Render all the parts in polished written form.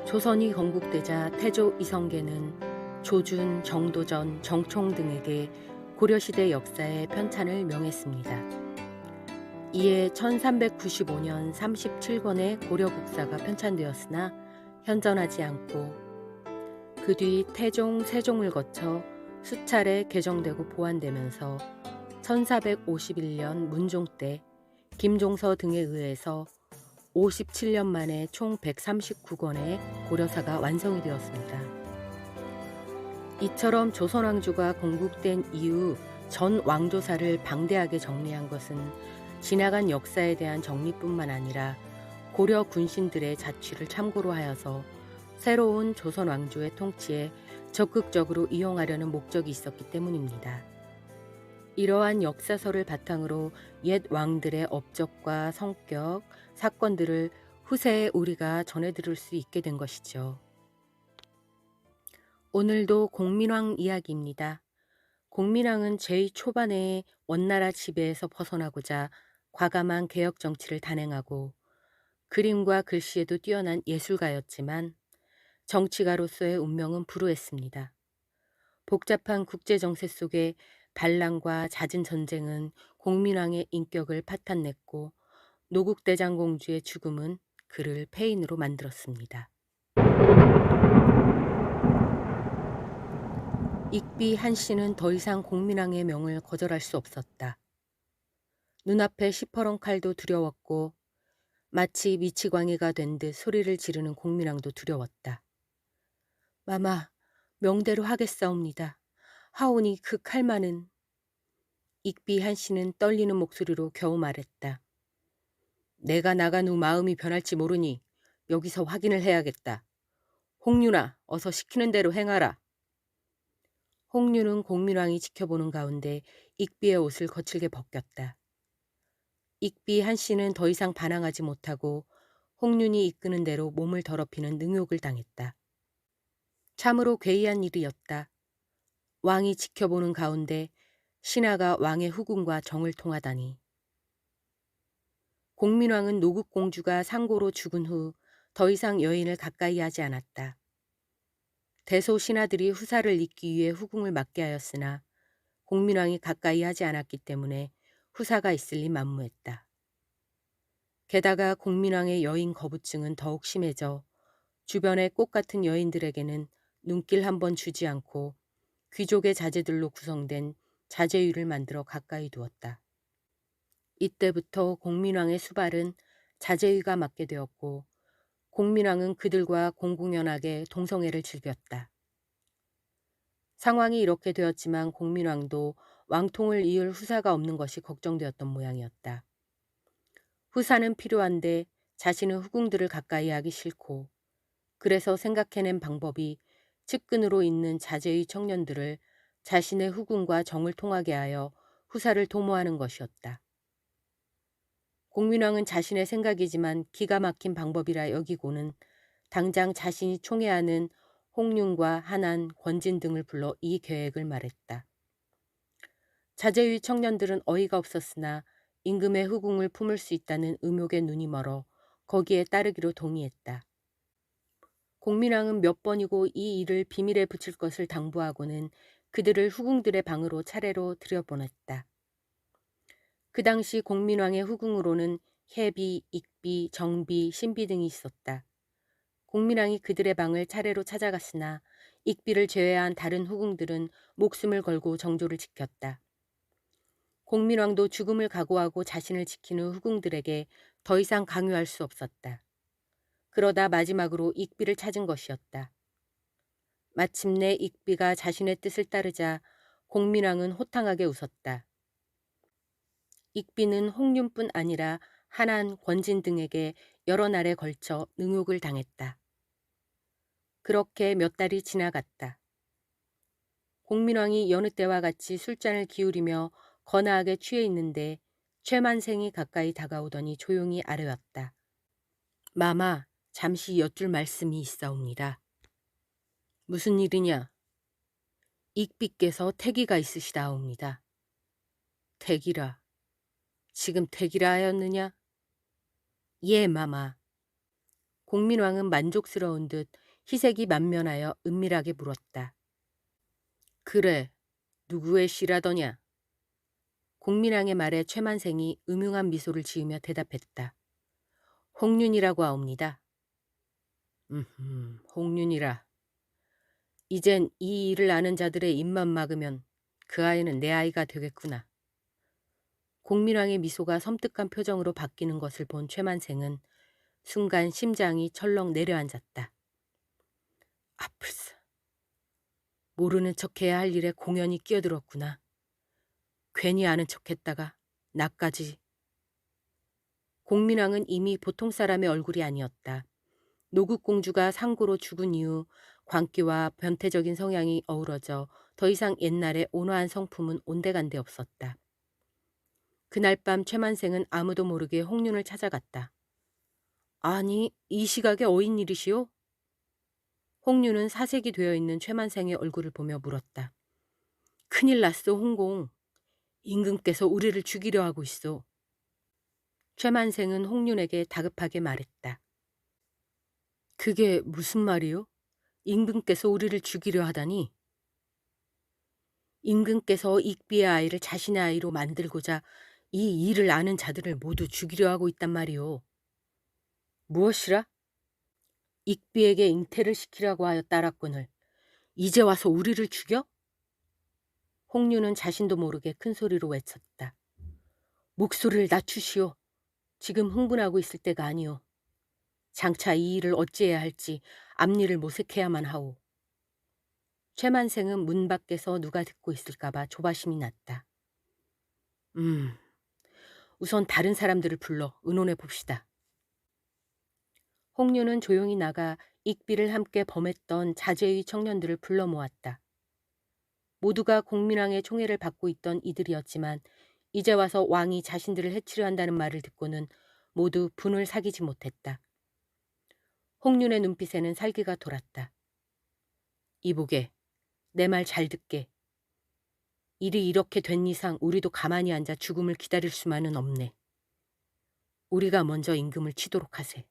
조선이 건국되자 태조 이성계는 조준, 정도전, 정총 등에게 고려시대 역사의 편찬을 명했습니다. 이에 1395년 37권의 고려국사가 편찬되었으나 현존하지 않고 그 뒤 태종, 세종을 거쳐 수차례 개정되고 보완되면서 1451년 문종 때 김종서 등에 의해서 57년 만에 총 139권의 고려사가 완성이 되었습니다. 이처럼 조선왕조가 건국된 이후 전 왕조사를 방대하게 정리한 것은 지나간 역사에 대한 정리뿐만 아니라 고려 군신들의 자취를 참고로 하여서 새로운 조선 왕조의 통치에 적극적으로 이용하려는 목적이 있었기 때문입니다. 이러한 역사서를 바탕으로 옛 왕들의 업적과 성격, 사건들을 후세에 우리가 전해들을 수 있게 된 것이죠. 오늘도 공민왕 이야기입니다. 공민왕은 제2 초반에 원나라 지배에서 벗어나고자 과감한 개혁 정치를 단행하고 그림과 글씨에도 뛰어난 예술가였지만 정치가로서의 운명은 불우했습니다. 복잡한 국제 정세 속에 반란과 잦은 전쟁은 공민왕의 인격을 파탄냈고 노국대장공주의 죽음은 그를 폐인으로 만들었습니다. 익비 한씨는 더 이상 공민왕의 명을 거절할 수 없었다. 눈앞에 시퍼런 칼도 두려웠고 마치 미치광이가 된 듯 소리를 지르는 공민왕도 두려웠다. 마마, 명대로 하겠사옵니다. 하오니 그 칼만은. 익비 한씨는 떨리는 목소리로 겨우 말했다. 내가 나간 후 마음이 변할지 모르니 여기서 확인을 해야겠다. 홍윤아, 어서 시키는 대로 행하라. 홍윤은 공민왕이 지켜보는 가운데 익비의 옷을 거칠게 벗겼다. 익비 한씨는 더 이상 반항하지 못하고 홍윤이 이끄는 대로 몸을 더럽히는 능욕을 당했다. 참으로 괴이한 일이었다. 왕이 지켜보는 가운데 신하가 왕의 후궁과 정을 통하다니. 공민왕은 노국공주가 상고로 죽은 후 더 이상 여인을 가까이 하지 않았다. 대소 신하들이 후사를 잇기 위해 후궁을 맡게 하였으나 공민왕이 가까이 하지 않았기 때문에 후사가 있을 리 만무했다. 게다가 공민왕의 여인 거부증은 더욱 심해져 주변의 꽃 같은 여인들에게는 눈길 한 번 주지 않고 귀족의 자제들로 구성된 자제위를 만들어 가까이 두었다. 이때부터 공민왕의 수발은 자제위가 맡게 되었고 공민왕은 그들과 공공연하게 동성애를 즐겼다. 상황이 이렇게 되었지만 공민왕도 왕통을 이을 후사가 없는 것이 걱정되었던 모양이었다. 후사는 필요한데 자신은 후궁들을 가까이 하기 싫고 그래서 생각해낸 방법이 측근으로 있는 자제의 청년들을 자신의 후궁과 정을 통하게 하여 후사를 도모하는 것이었다. 공민왕은 자신의 생각이지만 기가 막힌 방법이라 여기고는 당장 자신이 총애하는 홍윤과 한안, 권진 등을 불러 이 계획을 말했다. 자제위 청년들은 어이가 없었으나 임금의 후궁을 품을 수 있다는 의혹에 눈이 멀어 거기에 따르기로 동의했다. 공민왕은 몇 번이고 이 일을 비밀에 붙일 것을 당부하고는 그들을 후궁들의 방으로 차례로 들여보냈다. 그 당시 공민왕의 후궁으로는 혜비, 익비, 정비, 신비 등이 있었다. 공민왕이 그들의 방을 차례로 찾아갔으나 익비를 제외한 다른 후궁들은 목숨을 걸고 정조를 지켰다. 공민왕도 죽음을 각오하고 자신을 지키는 후궁들에게 더 이상 강요할 수 없었다. 그러다 마지막으로 익비를 찾은 것이었다. 마침내 익비가 자신의 뜻을 따르자 공민왕은 호탕하게 웃었다. 익비는 홍윤뿐 아니라 한안, 권진 등에게 여러 날에 걸쳐 능욕을 당했다. 그렇게 몇 달이 지나갔다. 공민왕이 여느 때와 같이 술잔을 기울이며 거나하게 취해 있는데 최만생이 가까이 다가오더니 조용히 아뢰었다. 마마, 잠시 여쭐 말씀이 있사옵니다. 무슨 일이냐? 익비께서 태기가 있으시다옵니다. 태기라. 지금 태기라 하였느냐? 예, 마마. 공민왕은 만족스러운 듯 희색이 만면하여 은밀하게 물었다. 그래, 누구의 시라더냐? 공민왕의 말에 최만생이 음흉한 미소를 지으며 대답했다. 홍윤이라고 하옵니다. 홍윤이라. 이젠 이 일을 아는 자들의 입만 막으면 그 아이는 내 아이가 되겠구나. 공민왕의 미소가 섬뜩한 표정으로 바뀌는 것을 본 최만생은 순간 심장이 철렁 내려앉았다. 아플싸. 모르는 척해야 할 일에 공연히 끼어들었구나. 괜히 아는 척했다가 나까지. 공민왕은 이미 보통 사람의 얼굴이 아니었다. 노국공주가 상고로 죽은 이후 광기와 변태적인 성향이 어우러져 더 이상 옛날의 온화한 성품은 온데간데 없었다. 그날 밤 최만생은 아무도 모르게 홍윤을 찾아갔다. 아니, 이 시각에 어인 일이시오? 홍윤은 사색이 되어 있는 최만생의 얼굴을 보며 물었다. 큰일 났어, 홍공. 임금께서 우리를 죽이려 하고 있어. 최만생은 홍윤에게 다급하게 말했다. 그게 무슨 말이요? 임금께서 우리를 죽이려 하다니? 임금께서 익비의 아이를 자신의 아이로 만들고자 이 일을 아는 자들을 모두 죽이려 하고 있단 말이오. 무엇이라? 익비에게 잉태를 시키라고 하여 딸았거늘 이제 와서 우리를 죽여? 홍윤은 자신도 모르게 큰 소리로 외쳤다. 목소리를 낮추시오. 지금 흥분하고 있을 때가 아니오. 장차 이 일을 어찌해야 할지 앞일을 모색해야만 하오. 최만생은 문 밖에서 누가 듣고 있을까봐 조바심이 났다. 우선 다른 사람들을 불러 의논해 봅시다. 홍윤은 조용히 나가 익비를 함께 범했던 자제의 청년들을 불러 모았다. 모두가 공민왕의 총애를 받고 있던 이들이었지만 이제 와서 왕이 자신들을 해치려 한다는 말을 듣고는 모두 분을 사귀지 못했다. 홍윤의 눈빛에는 살기가 돌았다. 이보게, 내 말 잘 듣게. 일이 이렇게 된 이상 우리도 가만히 앉아 죽음을 기다릴 수만은 없네. 우리가 먼저 임금을 치도록 하세.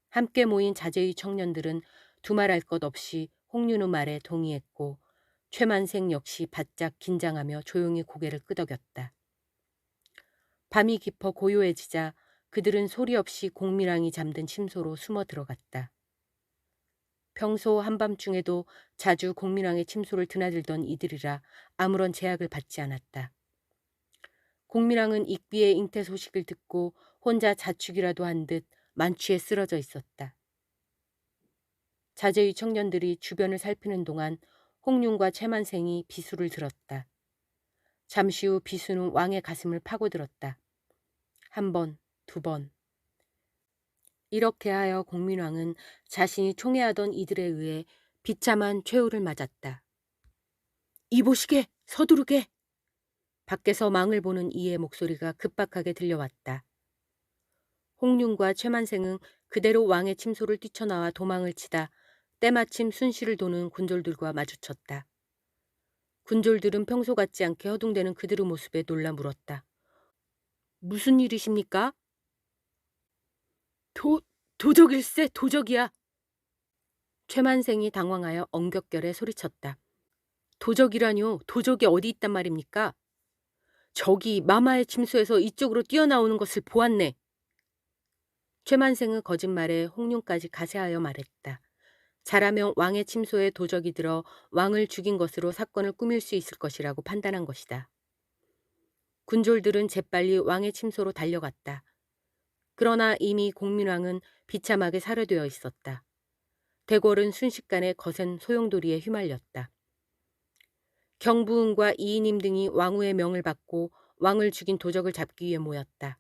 함께 모인 자제의 청년들은 두말할 것 없이 홍윤의 말에 동의했고 최만생 역시 바짝 긴장하며 조용히 고개를 끄덕였다. 밤이 깊어 고요해지자 그들은 소리 없이 공민왕이 잠든 침소로 숨어 들어갔다. 평소 한밤중에도 자주 공민왕의 침소를 드나들던 이들이라 아무런 제약을 받지 않았다. 공민왕은 익비의 잉태 소식을 듣고 혼자 자축이라도 한 듯 만취에 쓰러져 있었다. 자제의 청년들이 주변을 살피는 동안 홍윤과 최만생이 비수를 들었다. 잠시 후 비수는 왕의 가슴을 파고들었다. 한 번, 두 번. 이렇게 하여 공민왕은 자신이 총애하던 이들에 의해 비참한 최후를 맞았다. 이보시게! 서두르게! 밖에서 망을 보는 이의 목소리가 급박하게 들려왔다. 홍윤과 최만생은 그대로 왕의 침소를 뛰쳐나와 도망을 치다 때마침 순시를 도는 군졸들과 마주쳤다. 군졸들은 평소 같지 않게 허둥대는 그들의 모습에 놀라 물었다. 무슨 일이십니까? 도적일세, 도적이야. 최만생이 당황하여 엉겹결에 소리쳤다. 도적이라뇨? 도적이 어디 있단 말입니까? 저기 마마의 침소에서 이쪽으로 뛰어나오는 것을 보았네. 최만생은 거짓말에 홍윤까지 가세하여 말했다. 잘하면 왕의 침소에 도적이 들어 왕을 죽인 것으로 사건을 꾸밀 수 있을 것이라고 판단한 것이다. 군졸들은 재빨리 왕의 침소로 달려갔다. 그러나 이미 공민왕은 비참하게 살해되어 있었다. 대궐은 순식간에 거센 소용돌이에 휘말렸다. 경부은과 이이님 등이 왕후의 명을 받고 왕을 죽인 도적을 잡기 위해 모였다.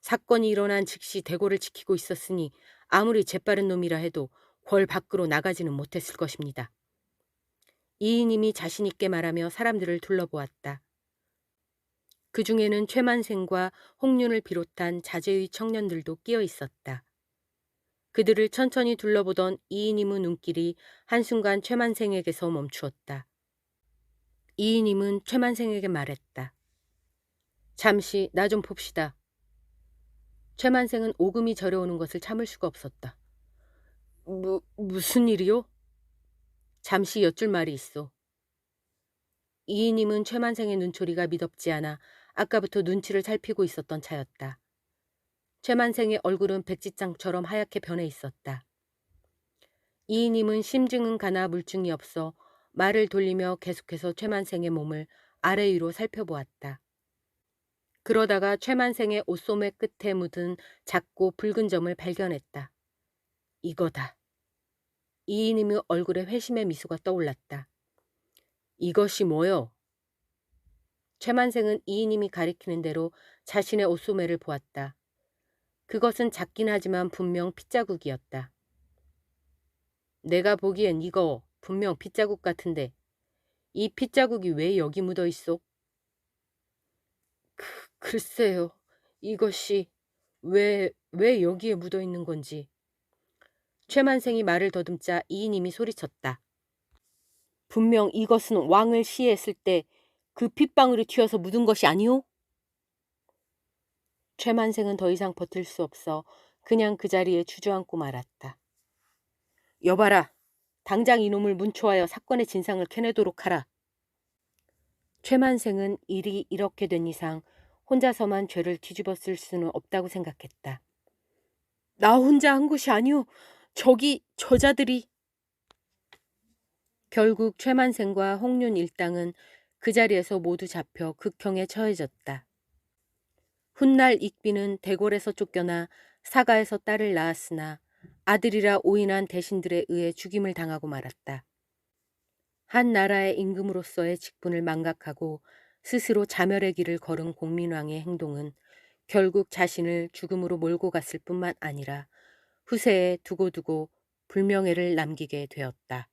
사건이 일어난 즉시 대궐을 지키고 있었으니 아무리 재빠른 놈이라 해도 궐 밖으로 나가지는 못했을 것입니다. 이이님이 자신 있게 말하며 사람들을 둘러보았다. 그 중에는 최만생과 홍윤을 비롯한 자제의 청년들도 끼어 있었다. 그들을 천천히 둘러보던 이이님의 눈길이 한순간 최만생에게서 멈추었다. 이이님은 최만생에게 말했다. 잠시 나 좀 봅시다. 최만생은 오금이 저려오는 것을 참을 수가 없었다. 무슨 일이요? 잠시 여쭐 말이 있어. 이인임은 최만생의 눈초리가 미덥지 않아 아까부터 눈치를 살피고 있었던 차였다. 최만생의 얼굴은 백지장처럼 하얗게 변해 있었다. 이인임은 심증은 가나 물증이 없어 말을 돌리며 계속해서 최만생의 몸을 아래 위로 살펴보았다. 그러다가 최만생의 옷소매 끝에 묻은 작고 붉은 점을 발견했다. 이거다. 이인임의 얼굴에 회심의 미소가 떠올랐다. 이것이 뭐요? 최만생은 이인임이 가리키는 대로 자신의 옷소매를 보았다. 그것은 작긴 하지만 분명 핏자국이었다. 내가 보기엔 이거 분명 핏자국 같은데 이 핏자국이 왜 여기 묻어 있어? 글쎄요. 이것이 왜 여기에 묻어 있는 건지. 최만생이 말을 더듬자 이인임이 소리쳤다. 분명 이것은 왕을 시해했을 때 그 핏방울이 튀어서 묻은 것이 아니오? 최만생은 더 이상 버틸 수 없어 그냥 그 자리에 주저앉고 말았다. 여봐라. 당장 이놈을 문초하여 사건의 진상을 캐내도록 하라. 최만생은 일이 이렇게 된 이상 혼자서만 죄를 뒤집어 쓸 수는 없다고 생각했다. 나 혼자 한 것이 아니오. 저자들이. 결국 최만생과 홍윤 일당은 그 자리에서 모두 잡혀 극형에 처해졌다. 훗날 익비는 대궐에서 쫓겨나 사가에서 딸을 낳았으나 아들이라 오인한 대신들에 의해 죽임을 당하고 말았다. 한 나라의 임금으로서의 직분을 망각하고 스스로 자멸의 길을 걸은 공민왕의 행동은 결국 자신을 죽음으로 몰고 갔을 뿐만 아니라 후세에 두고두고 불명예를 남기게 되었다.